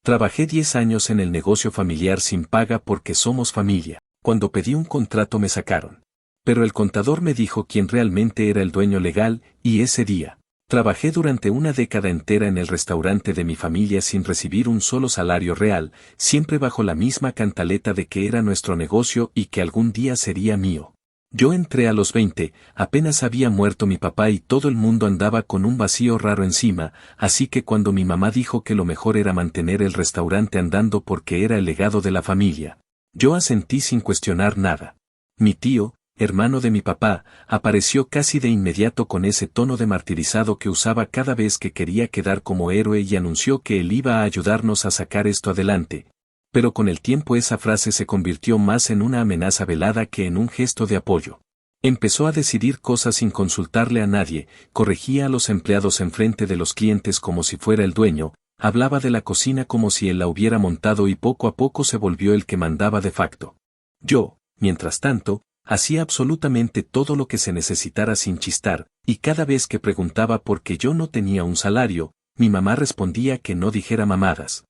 Trabajé 10 años en el negocio familiar sin paga porque somos familia. Cuando pedí un contrato me sacaron. Pero el contador me dijo quién realmente era el dueño legal, y ese día, trabajé durante una década entera en el restaurante de mi familia sin recibir un solo salario real, siempre bajo la misma cantaleta de que era nuestro negocio y que algún día sería mío. Yo entré a los 20, apenas había muerto mi papá y todo el mundo andaba con un vacío raro encima, así que cuando mi mamá dijo que lo mejor era mantener el restaurante andando porque era el legado de la familia, yo asentí sin cuestionar nada. Mi tío, hermano de mi papá, apareció casi de inmediato con ese tono de martirizado que usaba cada vez que quería quedar como héroe y anunció que él iba a ayudarnos a sacar esto adelante. Pero con el tiempo esa frase se convirtió más en una amenaza velada que en un gesto de apoyo. Empezó a decidir cosas sin consultarle a nadie, corregía a los empleados enfrente de los clientes como si fuera el dueño, hablaba de la cocina como si él la hubiera montado y poco a poco se volvió el que mandaba de facto. Yo, mientras tanto, hacía absolutamente todo lo que se necesitara sin chistar, y cada vez que preguntaba por qué yo no tenía un salario, mi mamá respondía que no dijera mamadas.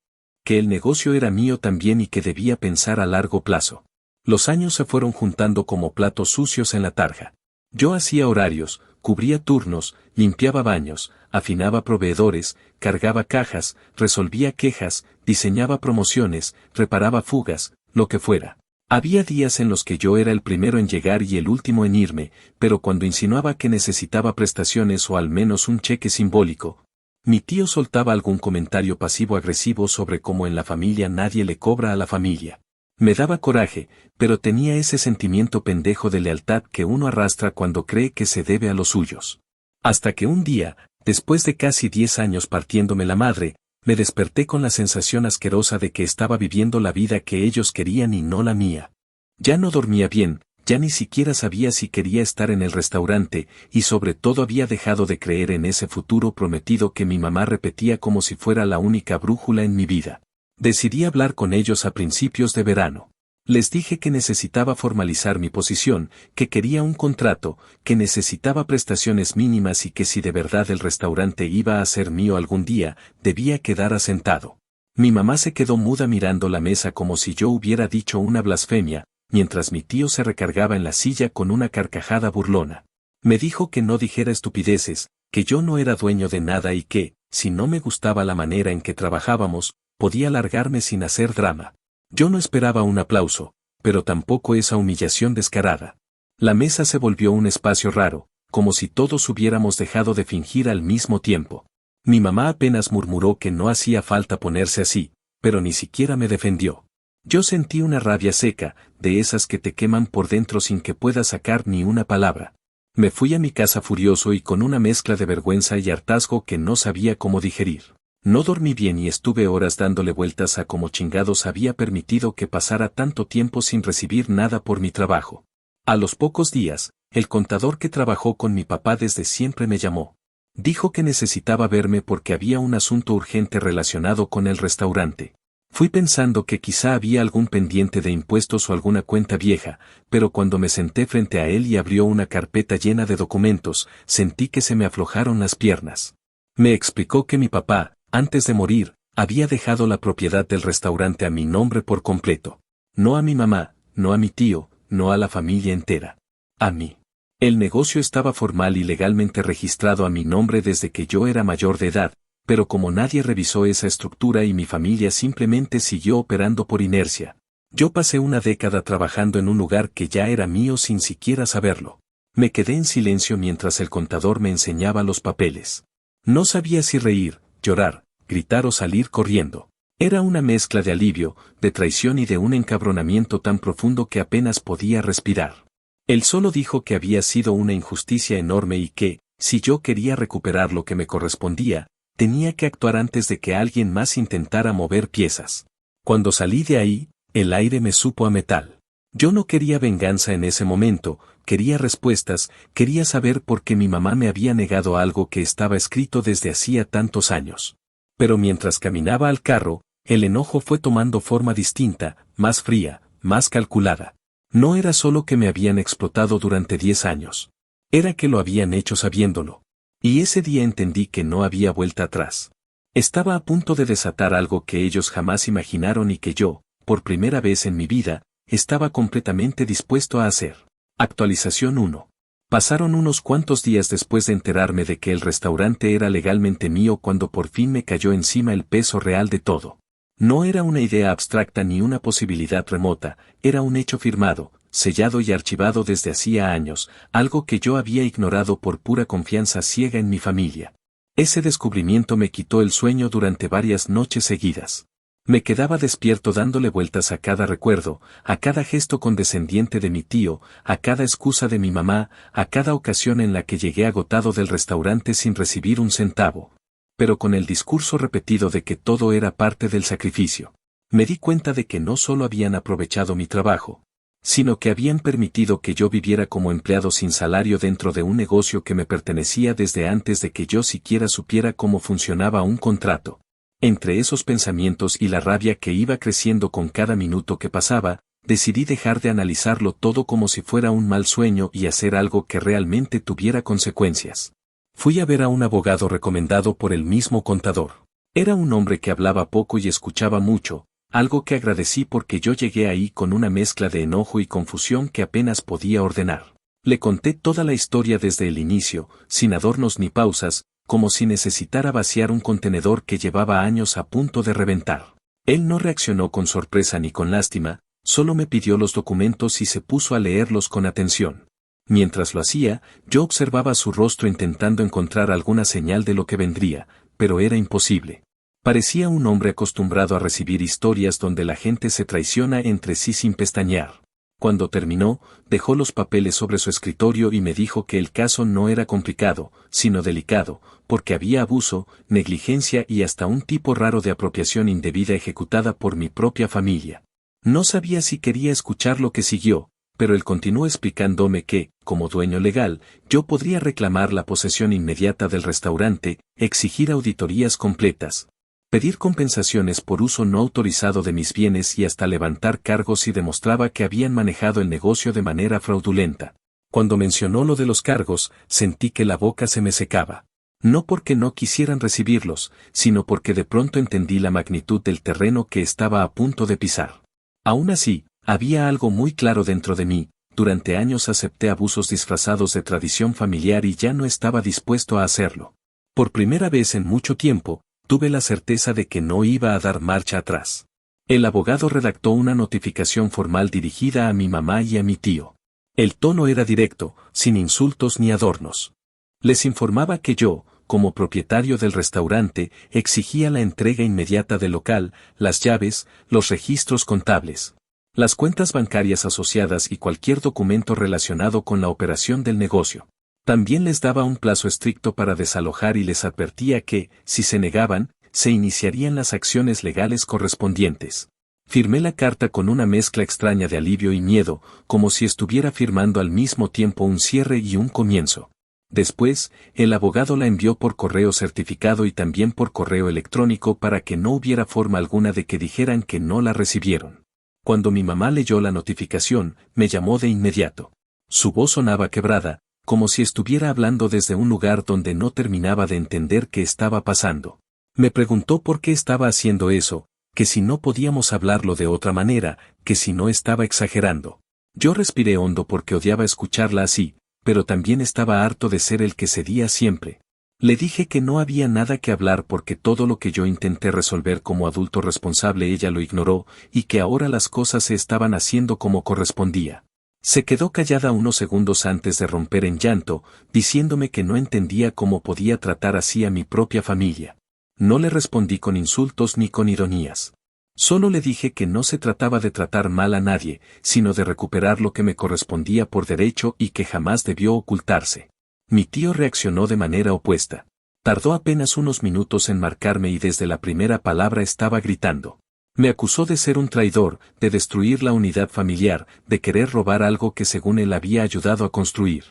Que el negocio era mío también y que debía pensar a largo plazo. Los años se fueron juntando como platos sucios en la tarja. Yo hacía horarios, cubría turnos, limpiaba baños, afinaba proveedores, cargaba cajas, resolvía quejas, diseñaba promociones, reparaba fugas, lo que fuera. Había días en los que yo era el primero en llegar y el último en irme, pero cuando insinuaba que necesitaba prestaciones o al menos un cheque simbólico, mi tío soltaba algún comentario pasivo-agresivo sobre cómo en la familia nadie le cobra a la familia. Me daba coraje, pero tenía ese sentimiento pendejo de lealtad que uno arrastra cuando cree que se debe a los suyos. Hasta que un día, después de casi 10 años partiéndome la madre, me desperté con la sensación asquerosa de que estaba viviendo la vida que ellos querían y no la mía. Ya no dormía bien, ya ni siquiera sabía si quería estar en el restaurante, y sobre todo había dejado de creer en ese futuro prometido que mi mamá repetía como si fuera la única brújula en mi vida. Decidí hablar con ellos a principios de verano. Les dije que necesitaba formalizar mi posición, que quería un contrato, que necesitaba prestaciones mínimas y que si de verdad el restaurante iba a ser mío algún día, debía quedar asentado. Mi mamá se quedó muda mirando la mesa como si yo hubiera dicho una blasfemia, mientras mi tío se recargaba en la silla con una carcajada burlona. Me dijo que no dijera estupideces, que yo no era dueño de nada y que, si no me gustaba la manera en que trabajábamos, podía largarme sin hacer drama. Yo no esperaba un aplauso, pero tampoco esa humillación descarada. La mesa se volvió un espacio raro, como si todos hubiéramos dejado de fingir al mismo tiempo. Mi mamá apenas murmuró que no hacía falta ponerse así, pero ni siquiera me defendió. Yo sentí una rabia seca, de esas que te queman por dentro sin que puedas sacar ni una palabra. Me fui a mi casa furioso y con una mezcla de vergüenza y hartazgo que no sabía cómo digerir. No dormí bien y estuve horas dándole vueltas a cómo chingados había permitido que pasara tanto tiempo sin recibir nada por mi trabajo. A los pocos días, el contador que trabajó con mi papá desde siempre me llamó. Dijo que necesitaba verme porque había un asunto urgente relacionado con el restaurante. Fui pensando que quizá había algún pendiente de impuestos o alguna cuenta vieja, pero cuando me senté frente a él y abrió una carpeta llena de documentos, sentí que se me aflojaron las piernas. Me explicó que mi papá, antes de morir, había dejado la propiedad del restaurante a mi nombre por completo. No a mi mamá, no a mi tío, no a la familia entera. A mí. El negocio estaba formal y legalmente registrado a mi nombre desde que yo era mayor de edad, pero como nadie revisó esa estructura y mi familia simplemente siguió operando por inercia, yo pasé una década trabajando en un lugar que ya era mío sin siquiera saberlo. Me quedé en silencio mientras el contador me enseñaba los papeles. No sabía si reír, llorar, gritar o salir corriendo. Era una mezcla de alivio, de traición y de un encabronamiento tan profundo que apenas podía respirar. Él solo dijo que había sido una injusticia enorme y que, si yo quería recuperar lo que me correspondía, tenía que actuar antes de que alguien más intentara mover piezas. Cuando salí de ahí, el aire me supo a metal. Yo no quería venganza en ese momento, quería respuestas, quería saber por qué mi mamá me había negado algo que estaba escrito desde hacía tantos años. Pero mientras caminaba al carro, el enojo fue tomando forma distinta, más fría, más calculada. No era solo que me habían explotado durante 10 años. Era que lo habían hecho sabiéndolo. Y ese día entendí que no había vuelta atrás. Estaba a punto de desatar algo que ellos jamás imaginaron y que yo, por primera vez en mi vida, estaba completamente dispuesto a hacer. Actualización 1. Pasaron unos cuantos días después de enterarme de que el restaurante era legalmente mío cuando por fin me cayó encima el peso real de todo. No era una idea abstracta ni una posibilidad remota, era un hecho firmado, sellado y archivado desde hacía años, algo que yo había ignorado por pura confianza ciega en mi familia. Ese descubrimiento me quitó el sueño durante varias noches seguidas. Me quedaba despierto dándole vueltas a cada recuerdo, a cada gesto condescendiente de mi tío, a cada excusa de mi mamá, a cada ocasión en la que llegué agotado del restaurante sin recibir un centavo. Pero con el discurso repetido de que todo era parte del sacrificio. Me di cuenta de que no solo habían aprovechado mi trabajo, sino que habían permitido que yo viviera como empleado sin salario dentro de un negocio que me pertenecía desde antes de que yo siquiera supiera cómo funcionaba un contrato. Entre esos pensamientos y la rabia que iba creciendo con cada minuto que pasaba, decidí dejar de analizarlo todo como si fuera un mal sueño y hacer algo que realmente tuviera consecuencias. Fui a ver a un abogado recomendado por el mismo contador. Era un hombre que hablaba poco y escuchaba mucho, algo que agradecí porque yo llegué ahí con una mezcla de enojo y confusión que apenas podía ordenar. Le conté toda la historia desde el inicio, sin adornos ni pausas, como si necesitara vaciar un contenedor que llevaba años a punto de reventar. Él no reaccionó con sorpresa ni con lástima, solo me pidió los documentos y se puso a leerlos con atención. Mientras lo hacía, yo observaba su rostro intentando encontrar alguna señal de lo que vendría, pero era imposible. Parecía un hombre acostumbrado a recibir historias donde la gente se traiciona entre sí sin pestañear. Cuando terminó, dejó los papeles sobre su escritorio y me dijo que el caso no era complicado, sino delicado, porque había abuso, negligencia y hasta un tipo raro de apropiación indebida ejecutada por mi propia familia. No sabía si quería escuchar lo que siguió, pero él continuó explicándome que, como dueño legal, yo podría reclamar la posesión inmediata del restaurante, exigir auditorías completas, pedir compensaciones por uso no autorizado de mis bienes y hasta levantar cargos si demostraba que habían manejado el negocio de manera fraudulenta. Cuando mencionó lo de los cargos, sentí que la boca se me secaba. No porque no quisieran recibirlos, sino porque de pronto entendí la magnitud del terreno que estaba a punto de pisar. Aún así, había algo muy claro dentro de mí. Durante años acepté abusos disfrazados de tradición familiar y ya no estaba dispuesto a hacerlo. Por primera vez en mucho tiempo, tuve la certeza de que no iba a dar marcha atrás. El abogado redactó una notificación formal dirigida a mi mamá y a mi tío. El tono era directo, sin insultos ni adornos. Les informaba que yo, como propietario del restaurante, exigía la entrega inmediata del local, las llaves, los registros contables, las cuentas bancarias asociadas y cualquier documento relacionado con la operación del negocio. También les daba un plazo estricto para desalojar y les advertía que, si se negaban, se iniciarían las acciones legales correspondientes. Firmé la carta con una mezcla extraña de alivio y miedo, como si estuviera firmando al mismo tiempo un cierre y un comienzo. Después, el abogado la envió por correo certificado y también por correo electrónico para que no hubiera forma alguna de que dijeran que no la recibieron. Cuando mi mamá leyó la notificación, me llamó de inmediato. Su voz sonaba quebrada, como si estuviera hablando desde un lugar donde no terminaba de entender qué estaba pasando. Me preguntó por qué estaba haciendo eso, que si no podíamos hablarlo de otra manera, que si no estaba exagerando. Yo respiré hondo porque odiaba escucharla así, pero también estaba harto de ser el que cedía siempre. Le dije que no había nada que hablar porque todo lo que yo intenté resolver como adulto responsable ella lo ignoró, y que ahora las cosas se estaban haciendo como correspondía. Se quedó callada unos segundos antes de romper en llanto, diciéndome que no entendía cómo podía tratar así a mi propia familia. No le respondí con insultos ni con ironías. Solo le dije que no se trataba de tratar mal a nadie, sino de recuperar lo que me correspondía por derecho y que jamás debió ocultarse. Mi tío reaccionó de manera opuesta. Tardó apenas unos minutos en marcarme y desde la primera palabra estaba gritando. Me acusó de ser un traidor, de destruir la unidad familiar, de querer robar algo que según él había ayudado a construir.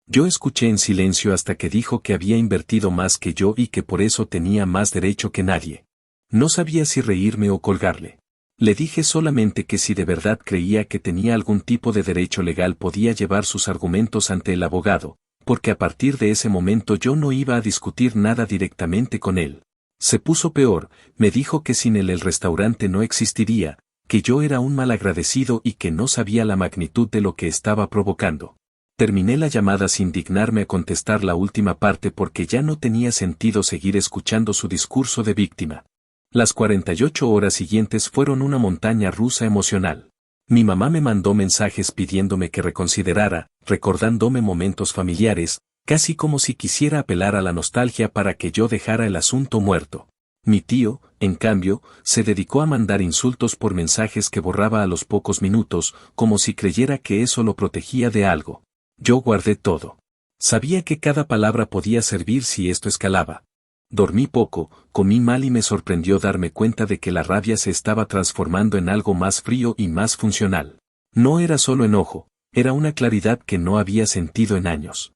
Yo escuché en silencio hasta que dijo que había invertido más que yo y que por eso tenía más derecho que nadie. No sabía si reírme o colgarle. Le dije solamente que si de verdad creía que tenía algún tipo de derecho legal podía llevar sus argumentos ante el abogado, porque a partir de ese momento yo no iba a discutir nada directamente con él. Se puso peor, me dijo que sin él el restaurante no existiría, que yo era un malagradecido y que no sabía la magnitud de lo que estaba provocando. Terminé la llamada sin dignarme a contestar la última parte porque ya no tenía sentido seguir escuchando su discurso de víctima. Las 48 horas siguientes fueron una montaña rusa emocional. Mi mamá me mandó mensajes pidiéndome que reconsiderara, recordándome momentos familiares, casi como si quisiera apelar a la nostalgia para que yo dejara el asunto muerto. Mi tío, en cambio, se dedicó a mandar insultos por mensajes que borraba a los pocos minutos, como si creyera que eso lo protegía de algo. Yo guardé todo. Sabía que cada palabra podía servir si esto escalaba. Dormí poco, comí mal y me sorprendió darme cuenta de que la rabia se estaba transformando en algo más frío y más funcional. No era solo enojo, era una claridad que no había sentido en años.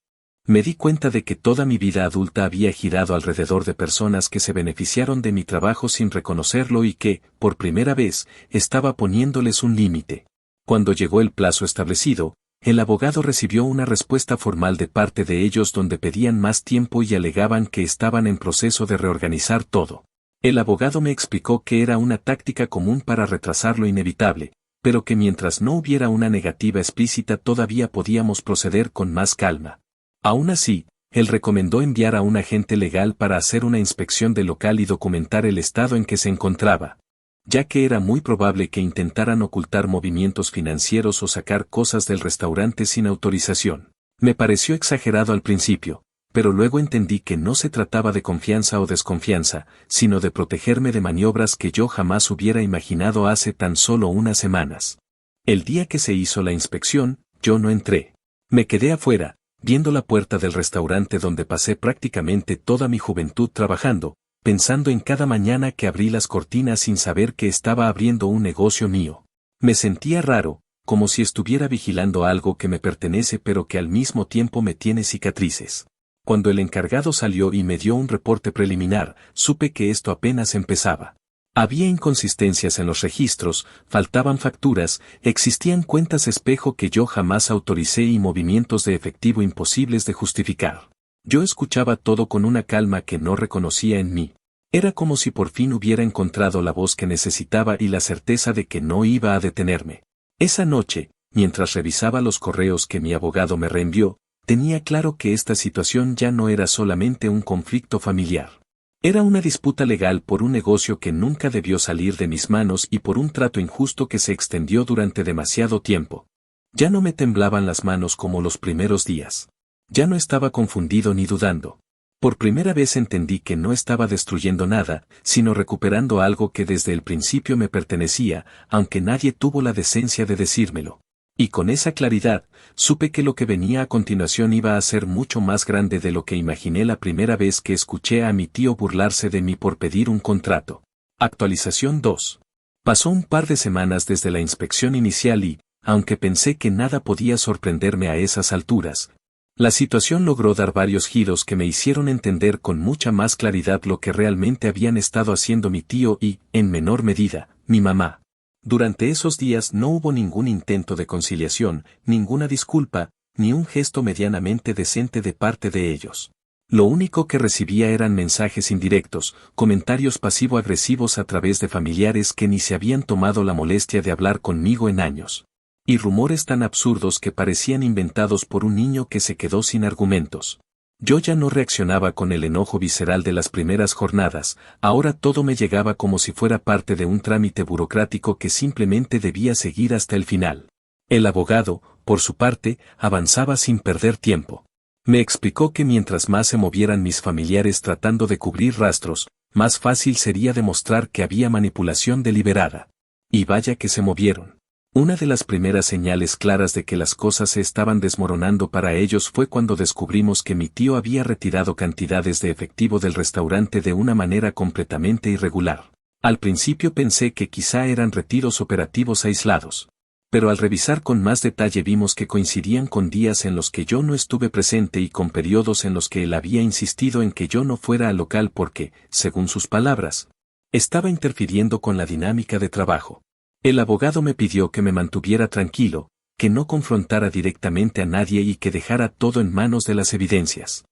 Me di cuenta de que toda mi vida adulta había girado alrededor de personas que se beneficiaron de mi trabajo sin reconocerlo y que, por primera vez, estaba poniéndoles un límite. Cuando llegó el plazo establecido, el abogado recibió una respuesta formal de parte de ellos donde pedían más tiempo y alegaban que estaban en proceso de reorganizar todo. El abogado me explicó que era una táctica común para retrasar lo inevitable, pero que mientras no hubiera una negativa explícita todavía podíamos proceder con más calma. Aún así, él recomendó enviar a un agente legal para hacer una inspección del local y documentar el estado en que se encontraba, ya que era muy probable que intentaran ocultar movimientos financieros o sacar cosas del restaurante sin autorización. Me pareció exagerado al principio, pero luego entendí que no se trataba de confianza o desconfianza, sino de protegerme de maniobras que yo jamás hubiera imaginado hace tan solo unas semanas. El día que se hizo la inspección, yo no entré. Me quedé afuera, viendo la puerta del restaurante donde pasé prácticamente toda mi juventud trabajando, pensando en cada mañana que abrí las cortinas sin saber que estaba abriendo un negocio mío. Me sentía raro, como si estuviera vigilando algo que me pertenece pero que al mismo tiempo me tiene cicatrices. Cuando el encargado salió y me dio un reporte preliminar, supe que esto apenas empezaba. Había inconsistencias en los registros, faltaban facturas, existían cuentas espejo que yo jamás autoricé y movimientos de efectivo imposibles de justificar. Yo escuchaba todo con una calma que no reconocía en mí. Era como si por fin hubiera encontrado la voz que necesitaba y la certeza de que no iba a detenerme. Esa noche, mientras revisaba los correos que mi abogado me reenvió, tenía claro que esta situación ya no era solamente un conflicto familiar. Era una disputa legal por un negocio que nunca debió salir de mis manos y por un trato injusto que se extendió durante demasiado tiempo. Ya no me temblaban las manos como los primeros días. Ya no estaba confundido ni dudando. Por primera vez entendí que no estaba destruyendo nada, sino recuperando algo que desde el principio me pertenecía, aunque nadie tuvo la decencia de decírmelo. Y con esa claridad, supe que lo que venía a continuación iba a ser mucho más grande de lo que imaginé la primera vez que escuché a mi tío burlarse de mí por pedir un contrato. Actualización 2. Pasó un par de semanas desde la inspección inicial y, aunque pensé que nada podía sorprenderme a esas alturas, la situación logró dar varios giros que me hicieron entender con mucha más claridad lo que realmente habían estado haciendo mi tío y, en menor medida, mi mamá. Durante esos días no hubo ningún intento de conciliación, ninguna disculpa, ni un gesto medianamente decente de parte de ellos. Lo único que recibía eran mensajes indirectos, comentarios pasivo-agresivos a través de familiares que ni se habían tomado la molestia de hablar conmigo en años. Y rumores tan absurdos que parecían inventados por un niño que se quedó sin argumentos. Yo ya no reaccionaba con el enojo visceral de las primeras jornadas, ahora todo me llegaba como si fuera parte de un trámite burocrático que simplemente debía seguir hasta el final. El abogado, por su parte, avanzaba sin perder tiempo. Me explicó que mientras más se movieran mis familiares tratando de cubrir rastros, más fácil sería demostrar que había manipulación deliberada. Y vaya que se movieron. Una de las primeras señales claras de que las cosas se estaban desmoronando para ellos fue cuando descubrimos que mi tío había retirado cantidades de efectivo del restaurante de una manera completamente irregular. Al principio pensé que quizá eran retiros operativos aislados. Pero al revisar con más detalle vimos que coincidían con días en los que yo no estuve presente y con periodos en los que él había insistido en que yo no fuera al local porque, según sus palabras, estaba interfiriendo con la dinámica de trabajo. El abogado me pidió que me mantuviera tranquilo, que no confrontara directamente a nadie y que dejara todo en manos de las evidencias.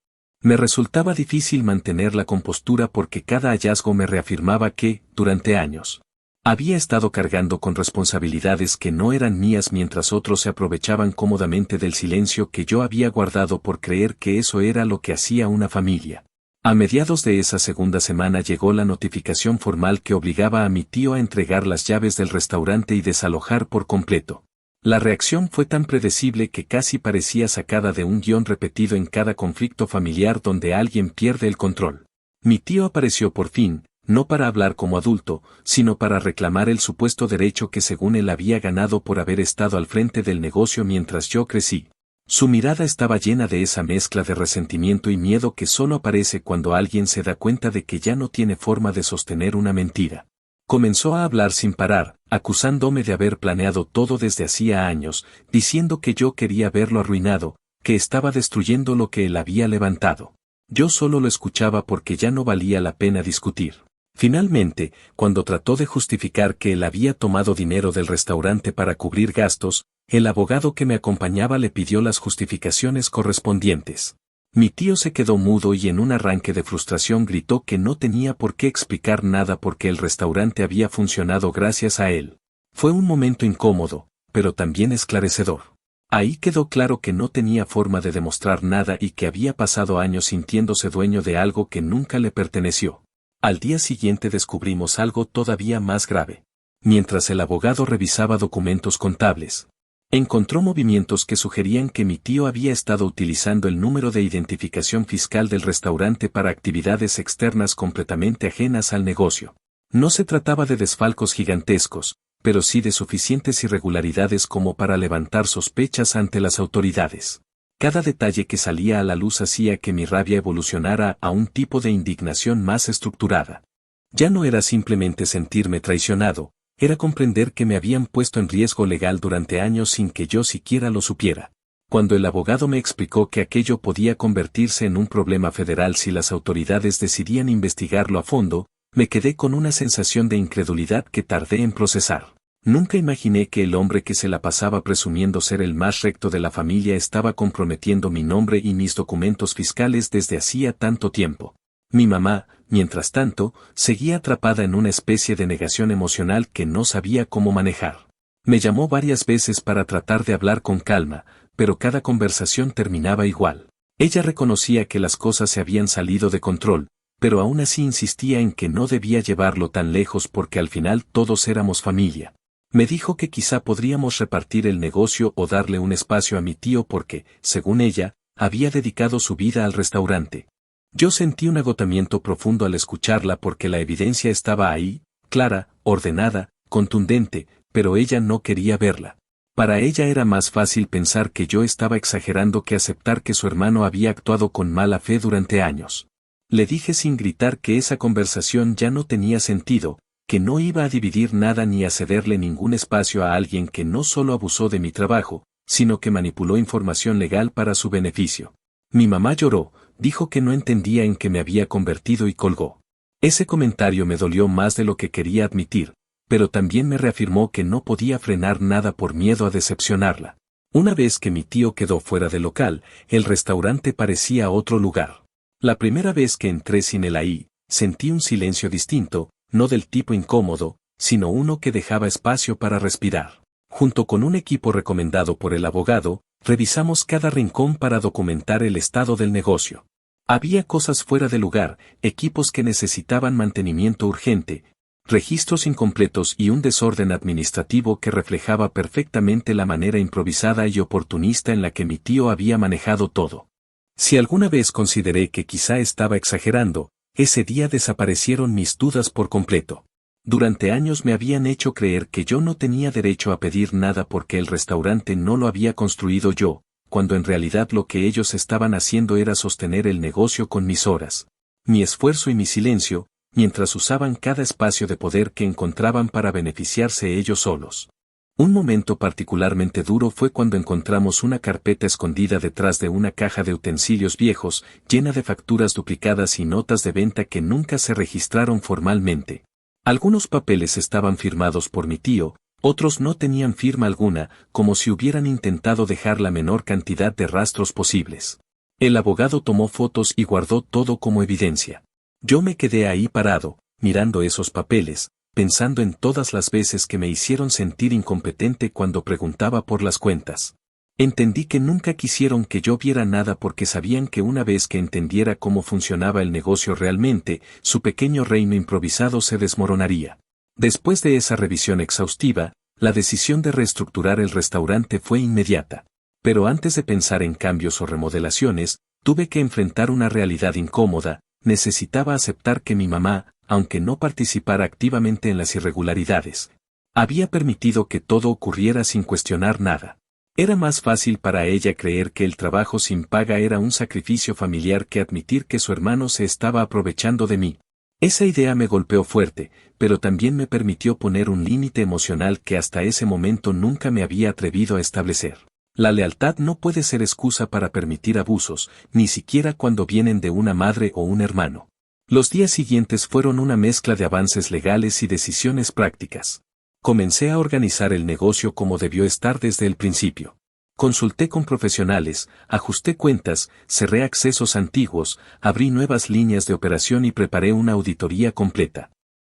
Me resultaba difícil mantener la compostura porque cada hallazgo me reafirmaba que, durante años, había estado cargando con responsabilidades que no eran mías mientras otros se aprovechaban cómodamente del silencio que yo había guardado por creer que eso era lo que hacía una familia. A mediados de esa segunda semana llegó la notificación formal que obligaba a mi tío a entregar las llaves del restaurante y desalojar por completo. La reacción fue tan predecible que casi parecía sacada de un guión repetido en cada conflicto familiar donde alguien pierde el control. Mi tío apareció por fin, no para hablar como adulto, sino para reclamar el supuesto derecho que según él había ganado por haber estado al frente del negocio mientras yo crecí. Su mirada estaba llena de esa mezcla de resentimiento y miedo que solo aparece cuando alguien se da cuenta de que ya no tiene forma de sostener una mentira. Comenzó a hablar sin parar, acusándome de haber planeado todo desde hacía años, diciendo que yo quería verlo arruinado, que estaba destruyendo lo que él había levantado. Yo solo lo escuchaba porque ya no valía la pena discutir. Finalmente, cuando trató de justificar que él había tomado dinero del restaurante para cubrir gastos, el abogado que me acompañaba le pidió las justificaciones correspondientes. Mi tío se quedó mudo y en un arranque de frustración gritó que no tenía por qué explicar nada porque el restaurante había funcionado gracias a él. Fue un momento incómodo, pero también esclarecedor. Ahí quedó claro que no tenía forma de demostrar nada y que había pasado años sintiéndose dueño de algo que nunca le perteneció. Al día siguiente descubrimos algo todavía más grave. Mientras el abogado revisaba documentos contables, encontró movimientos que sugerían que mi tío había estado utilizando el número de identificación fiscal del restaurante para actividades externas completamente ajenas al negocio. No se trataba de desfalcos gigantescos, pero sí de suficientes irregularidades como para levantar sospechas ante las autoridades. Cada detalle que salía a la luz hacía que mi rabia evolucionara a un tipo de indignación más estructurada. Ya no era simplemente sentirme traicionado, era comprender que me habían puesto en riesgo legal durante años sin que yo siquiera lo supiera. Cuando el abogado me explicó que aquello podía convertirse en un problema federal si las autoridades decidían investigarlo a fondo, me quedé con una sensación de incredulidad que tardé en procesar. Nunca imaginé que el hombre que se la pasaba presumiendo ser el más recto de la familia estaba comprometiendo mi nombre y mis documentos fiscales desde hacía tanto tiempo. Mi mamá, mientras tanto, seguía atrapada en una especie de negación emocional que no sabía cómo manejar. Me llamó varias veces para tratar de hablar con calma, pero cada conversación terminaba igual. Ella reconocía que las cosas se habían salido de control, pero aún así insistía en que no debía llevarlo tan lejos porque al final todos éramos familia. Me dijo que quizá podríamos repartir el negocio o darle un espacio a mi tío porque, según ella, había dedicado su vida al restaurante. Yo sentí un agotamiento profundo al escucharla porque la evidencia estaba ahí, clara, ordenada, contundente, pero ella no quería verla. Para ella era más fácil pensar que yo estaba exagerando que aceptar que su hermano había actuado con mala fe durante años. Le dije sin gritar que esa conversación ya no tenía sentido, que no iba a dividir nada ni a cederle ningún espacio a alguien que no solo abusó de mi trabajo, sino que manipuló información legal para su beneficio. Mi mamá lloró, dijo que no entendía en qué me había convertido y colgó. Ese comentario me dolió más de lo que quería admitir, pero también me reafirmó que no podía frenar nada por miedo a decepcionarla. Una vez que mi tío quedó fuera del local, el restaurante parecía otro lugar. La primera vez que entré sin él ahí, sentí un silencio distinto, no del tipo incómodo, sino uno que dejaba espacio para respirar. Junto con un equipo recomendado por el abogado, revisamos cada rincón para documentar el estado del negocio. Había cosas fuera de lugar, equipos que necesitaban mantenimiento urgente, registros incompletos y un desorden administrativo que reflejaba perfectamente la manera improvisada y oportunista en la que mi tío había manejado todo. Si alguna vez consideré que quizá estaba exagerando, ese día desaparecieron mis dudas por completo. Durante años me habían hecho creer que yo no tenía derecho a pedir nada porque el restaurante no lo había construido yo, cuando en realidad lo que ellos estaban haciendo era sostener el negocio con mis horas, mi esfuerzo y mi silencio, mientras usaban cada espacio de poder que encontraban para beneficiarse ellos solos. Un momento particularmente duro fue cuando encontramos una carpeta escondida detrás de una caja de utensilios viejos, llena de facturas duplicadas y notas de venta que nunca se registraron formalmente. Algunos papeles estaban firmados por mi tío, otros no tenían firma alguna, como si hubieran intentado dejar la menor cantidad de rastros posibles. El abogado tomó fotos y guardó todo como evidencia. Yo me quedé ahí parado, mirando esos papeles, pensando en todas las veces que me hicieron sentir incompetente cuando preguntaba por las cuentas. Entendí que nunca quisieron que yo viera nada porque sabían que una vez que entendiera cómo funcionaba el negocio realmente, su pequeño reino improvisado se desmoronaría. Después de esa revisión exhaustiva, la decisión de reestructurar el restaurante fue inmediata. Pero antes de pensar en cambios o remodelaciones, tuve que enfrentar una realidad incómoda. Necesitaba aceptar que mi mamá, aunque no participara activamente en las irregularidades, había permitido que todo ocurriera sin cuestionar nada. Era más fácil para ella creer que el trabajo sin paga era un sacrificio familiar que admitir que su hermano se estaba aprovechando de mí. Esa idea me golpeó fuerte, pero también me permitió poner un límite emocional que hasta ese momento nunca me había atrevido a establecer. La lealtad no puede ser excusa para permitir abusos, ni siquiera cuando vienen de una madre o un hermano. Los días siguientes fueron una mezcla de avances legales y decisiones prácticas. Comencé a organizar el negocio como debió estar desde el principio. Consulté con profesionales, ajusté cuentas, cerré accesos antiguos, abrí nuevas líneas de operación y preparé una auditoría completa.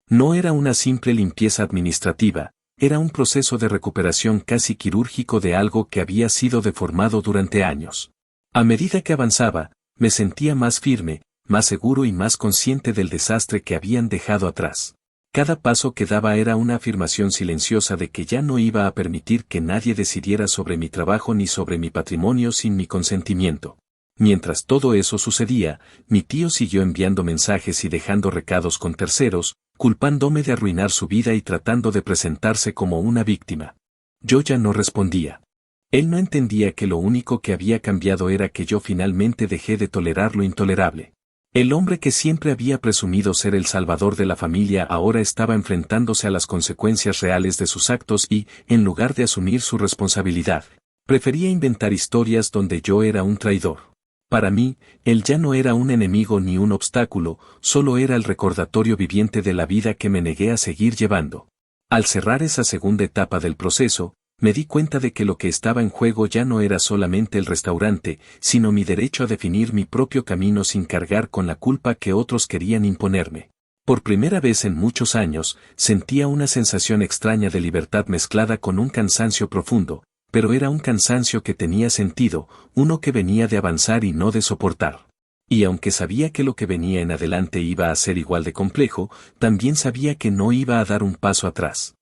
No era una simple limpieza administrativa, era un proceso de recuperación casi quirúrgico de algo que había sido deformado durante años. A medida que avanzaba, me sentía más firme, más seguro y más consciente del desastre que habían dejado atrás. Cada paso que daba era una afirmación silenciosa de que ya no iba a permitir que nadie decidiera sobre mi trabajo ni sobre mi patrimonio sin mi consentimiento. Mientras todo eso sucedía, mi tío siguió enviando mensajes y dejando recados con terceros, culpándome de arruinar su vida y tratando de presentarse como una víctima. Yo ya no respondía. Él no entendía que lo único que había cambiado era que yo finalmente dejé de tolerar lo intolerable. El hombre que siempre había presumido ser el salvador de la familia ahora estaba enfrentándose a las consecuencias reales de sus actos y, en lugar de asumir su responsabilidad, prefería inventar historias donde yo era un traidor. Para mí, él ya no era un enemigo ni un obstáculo, solo era el recordatorio viviente de la vida que me negué a seguir llevando. Al cerrar esa segunda etapa del proceso, me di cuenta de que lo que estaba en juego ya no era solamente el restaurante, sino mi derecho a definir mi propio camino sin cargar con la culpa que otros querían imponerme. Por primera vez en muchos años, sentía una sensación extraña de libertad mezclada con un cansancio profundo, pero era un cansancio que tenía sentido, uno que venía de avanzar y no de soportar. Y aunque sabía que lo que venía en adelante iba a ser igual de complejo, también sabía que no iba a dar un paso atrás.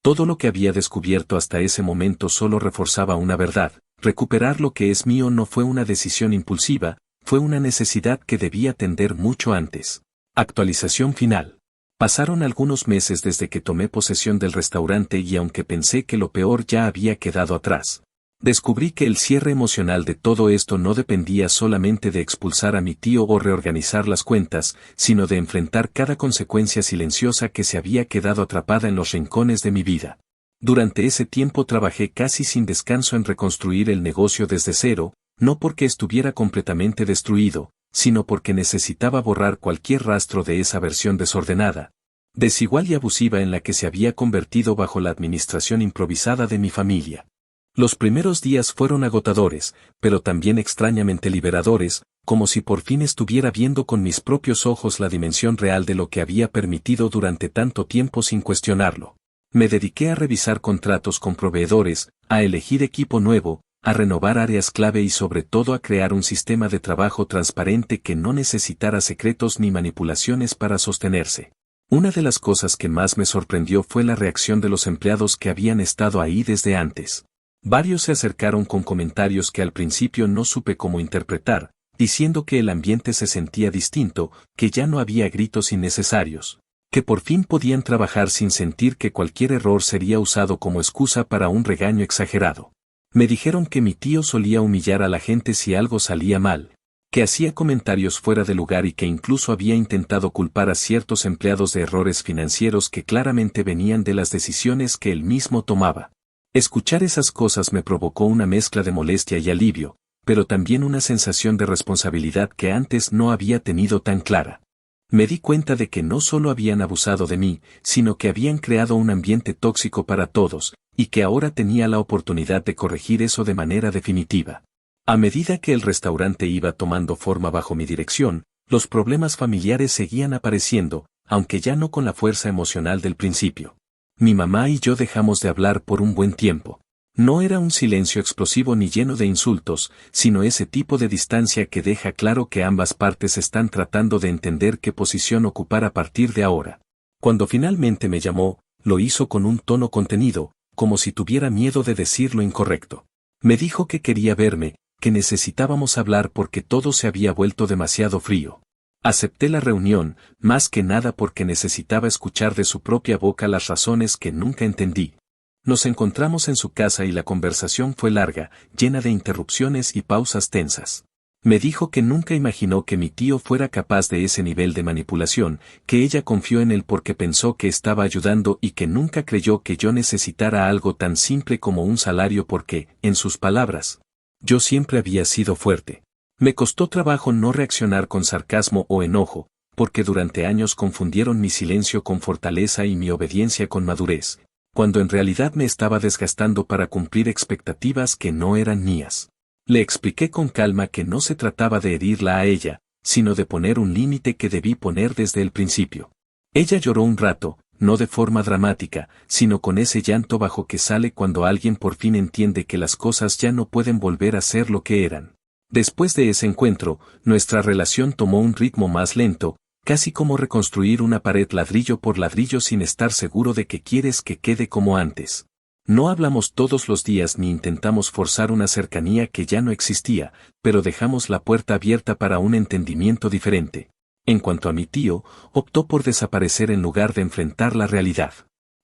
Todo lo que había descubierto hasta ese momento solo reforzaba una verdad: recuperar lo que es mío no fue una decisión impulsiva, fue una necesidad que debía atender mucho antes. Actualización final. Pasaron algunos meses desde que tomé posesión del restaurante y aunque pensé que lo peor ya había quedado atrás, descubrí que el cierre emocional de todo esto no dependía solamente de expulsar a mi tío o reorganizar las cuentas, sino de enfrentar cada consecuencia silenciosa que se había quedado atrapada en los rincones de mi vida. Durante ese tiempo trabajé casi sin descanso en reconstruir el negocio desde cero, no porque estuviera completamente destruido, sino porque necesitaba borrar cualquier rastro de esa versión desordenada, desigual y abusiva en la que se había convertido bajo la administración improvisada de mi familia. Los primeros días fueron agotadores, pero también extrañamente liberadores, como si por fin estuviera viendo con mis propios ojos la dimensión real de lo que había permitido durante tanto tiempo sin cuestionarlo. Me dediqué a revisar contratos con proveedores, a elegir equipo nuevo, a renovar áreas clave y sobre todo a crear un sistema de trabajo transparente que no necesitara secretos ni manipulaciones para sostenerse. Una de las cosas que más me sorprendió fue la reacción de los empleados que habían estado ahí desde antes. Varios se acercaron con comentarios que al principio no supe cómo interpretar, diciendo que el ambiente se sentía distinto, que ya no había gritos innecesarios, que por fin podían trabajar sin sentir que cualquier error sería usado como excusa para un regaño exagerado. Me dijeron que mi tío solía humillar a la gente si algo salía mal, que hacía comentarios fuera de lugar y que incluso había intentado culpar a ciertos empleados de errores financieros que claramente venían de las decisiones que él mismo tomaba. Escuchar esas cosas me provocó una mezcla de molestia y alivio, pero también una sensación de responsabilidad que antes no había tenido tan clara. Me di cuenta de que no solo habían abusado de mí, sino que habían creado un ambiente tóxico para todos, y que ahora tenía la oportunidad de corregir eso de manera definitiva. A medida que el restaurante iba tomando forma bajo mi dirección, los problemas familiares seguían apareciendo, aunque ya no con la fuerza emocional del principio. Mi mamá y yo dejamos de hablar por un buen tiempo. No era un silencio explosivo ni lleno de insultos, sino ese tipo de distancia que deja claro que ambas partes están tratando de entender qué posición ocupar a partir de ahora. Cuando finalmente me llamó, lo hizo con un tono contenido, como si tuviera miedo de decir lo incorrecto. Me dijo que quería verme, que necesitábamos hablar porque todo se había vuelto demasiado frío. Acepté la reunión, más que nada porque necesitaba escuchar de su propia boca las razones que nunca entendí. Nos encontramos en su casa y la conversación fue larga, llena de interrupciones y pausas tensas. Me dijo que nunca imaginó que mi tío fuera capaz de ese nivel de manipulación, que ella confió en él porque pensó que estaba ayudando y que nunca creyó que yo necesitara algo tan simple como un salario porque, en sus palabras, yo siempre había sido fuerte. Me costó trabajo no reaccionar con sarcasmo o enojo, porque durante años confundieron mi silencio con fortaleza y mi obediencia con madurez, cuando en realidad me estaba desgastando para cumplir expectativas que no eran mías. Le expliqué con calma que no se trataba de herirla a ella, sino de poner un límite que debí poner desde el principio. Ella lloró un rato, no de forma dramática, sino con ese llanto bajo que sale cuando alguien por fin entiende que las cosas ya no pueden volver a ser lo que eran. Después de ese encuentro, nuestra relación tomó un ritmo más lento, casi como reconstruir una pared ladrillo por ladrillo sin estar seguro de que quieres que quede como antes. No hablamos todos los días ni intentamos forzar una cercanía que ya no existía, pero dejamos la puerta abierta para un entendimiento diferente. En cuanto a mi tío, optó por desaparecer en lugar de enfrentar la realidad.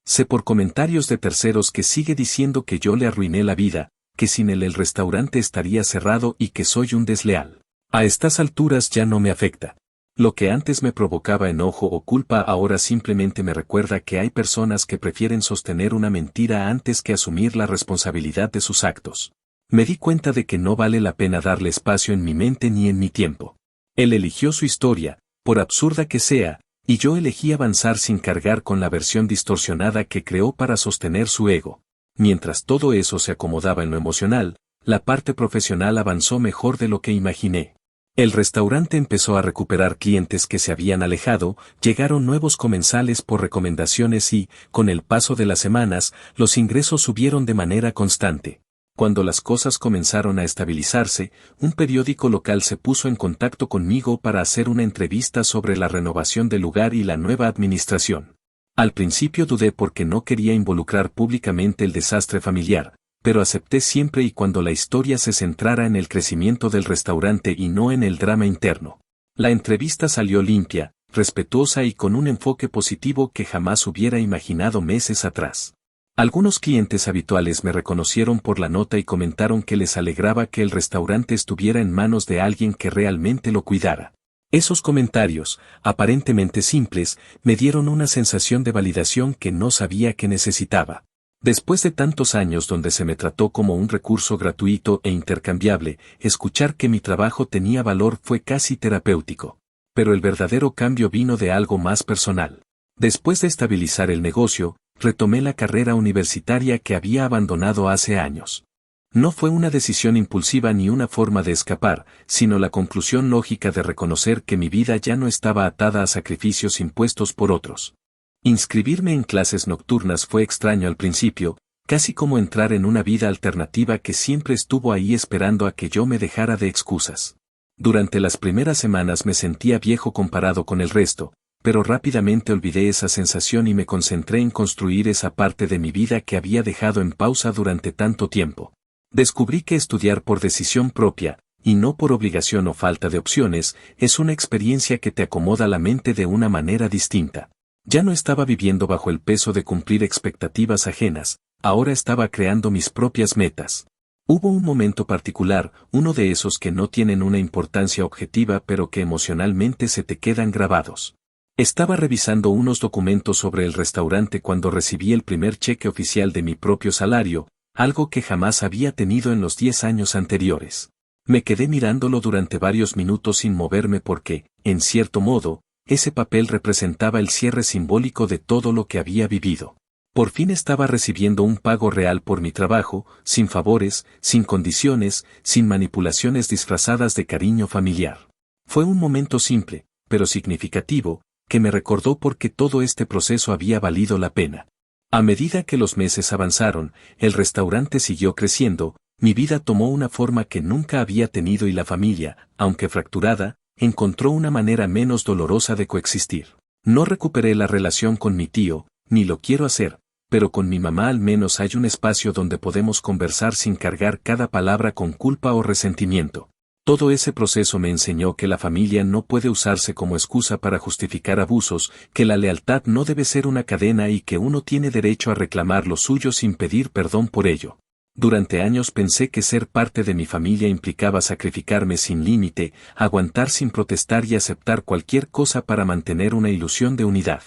Sé por comentarios de terceros que sigue diciendo que yo le arruiné la vida, que sin él el restaurante estaría cerrado y que soy un desleal. A estas alturas ya no me afecta. Lo que antes me provocaba enojo o culpa ahora simplemente me recuerda que hay personas que prefieren sostener una mentira antes que asumir la responsabilidad de sus actos. Me di cuenta de que no vale la pena darle espacio en mi mente ni en mi tiempo. Él eligió su historia, por absurda que sea, y yo elegí avanzar sin cargar con la versión distorsionada que creó para sostener su ego. Mientras todo eso se acomodaba en lo emocional, la parte profesional avanzó mejor de lo que imaginé. El restaurante empezó a recuperar clientes que se habían alejado, llegaron nuevos comensales por recomendaciones y, con el paso de las semanas, los ingresos subieron de manera constante. Cuando las cosas comenzaron a estabilizarse, un periódico local se puso en contacto conmigo para hacer una entrevista sobre la renovación del lugar y la nueva administración. Al principio dudé porque no quería involucrar públicamente el desastre familiar, pero acepté siempre y cuando la historia se centrara en el crecimiento del restaurante y no en el drama interno. La entrevista salió limpia, respetuosa y con un enfoque positivo que jamás hubiera imaginado meses atrás. Algunos clientes habituales me reconocieron por la nota y comentaron que les alegraba que el restaurante estuviera en manos de alguien que realmente lo cuidara. Esos comentarios, aparentemente simples, me dieron una sensación de validación que no sabía que necesitaba. Después de tantos años donde se me trató como un recurso gratuito e intercambiable, escuchar que mi trabajo tenía valor fue casi terapéutico. Pero el verdadero cambio vino de algo más personal. Después de estabilizar el negocio, retomé la carrera universitaria que había abandonado hace años. No fue una decisión impulsiva ni una forma de escapar, sino la conclusión lógica de reconocer que mi vida ya no estaba atada a sacrificios impuestos por otros. Inscribirme en clases nocturnas fue extraño al principio, casi como entrar en una vida alternativa que siempre estuvo ahí esperando a que yo me dejara de excusas. Durante las primeras semanas me sentía viejo comparado con el resto, pero rápidamente olvidé esa sensación y me concentré en construir esa parte de mi vida que había dejado en pausa durante tanto tiempo. Descubrí que estudiar por decisión propia, y no por obligación o falta de opciones, es una experiencia que te acomoda la mente de una manera distinta. Ya no estaba viviendo bajo el peso de cumplir expectativas ajenas, ahora estaba creando mis propias metas. Hubo un momento particular, uno de esos que no tienen una importancia objetiva pero que emocionalmente se te quedan grabados. Estaba revisando unos documentos sobre el restaurante cuando recibí el primer cheque oficial de mi propio salario, algo que jamás había tenido en los 10 años anteriores. Me quedé mirándolo durante varios minutos sin moverme porque, en cierto modo, ese papel representaba el cierre simbólico de todo lo que había vivido. Por fin estaba recibiendo un pago real por mi trabajo, sin favores, sin condiciones, sin manipulaciones disfrazadas de cariño familiar. Fue un momento simple, pero significativo, que me recordó por qué todo este proceso había valido la pena. A medida que los meses avanzaron, el restaurante siguió creciendo, mi vida tomó una forma que nunca había tenido y la familia, aunque fracturada, encontró una manera menos dolorosa de coexistir. No recuperé la relación con mi tío, ni lo quiero hacer, pero con mi mamá al menos hay un espacio donde podemos conversar sin cargar cada palabra con culpa o resentimiento. Todo ese proceso me enseñó que la familia no puede usarse como excusa para justificar abusos, que la lealtad no debe ser una cadena y que uno tiene derecho a reclamar lo suyo sin pedir perdón por ello. Durante años pensé que ser parte de mi familia implicaba sacrificarme sin límite, aguantar sin protestar y aceptar cualquier cosa para mantener una ilusión de unidad.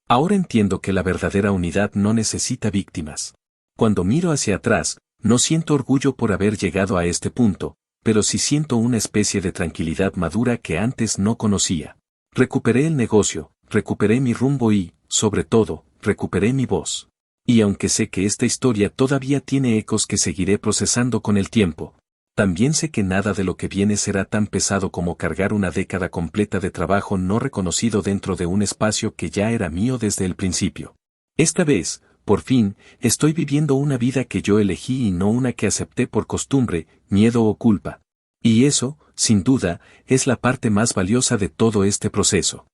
Ahora entiendo que la verdadera unidad no necesita víctimas. Cuando miro hacia atrás, no siento orgullo por haber llegado a este punto, pero sí siento una especie de tranquilidad madura que antes no conocía. Recuperé el negocio, recuperé mi rumbo y, sobre todo, recuperé mi voz. Y aunque sé que esta historia todavía tiene ecos que seguiré procesando con el tiempo, también sé que nada de lo que viene será tan pesado como cargar una década completa de trabajo no reconocido dentro de un espacio que ya era mío desde el principio. Esta vez, por fin, estoy viviendo una vida que yo elegí y no una que acepté por costumbre, miedo o culpa. Y eso, sin duda, es la parte más valiosa de todo este proceso.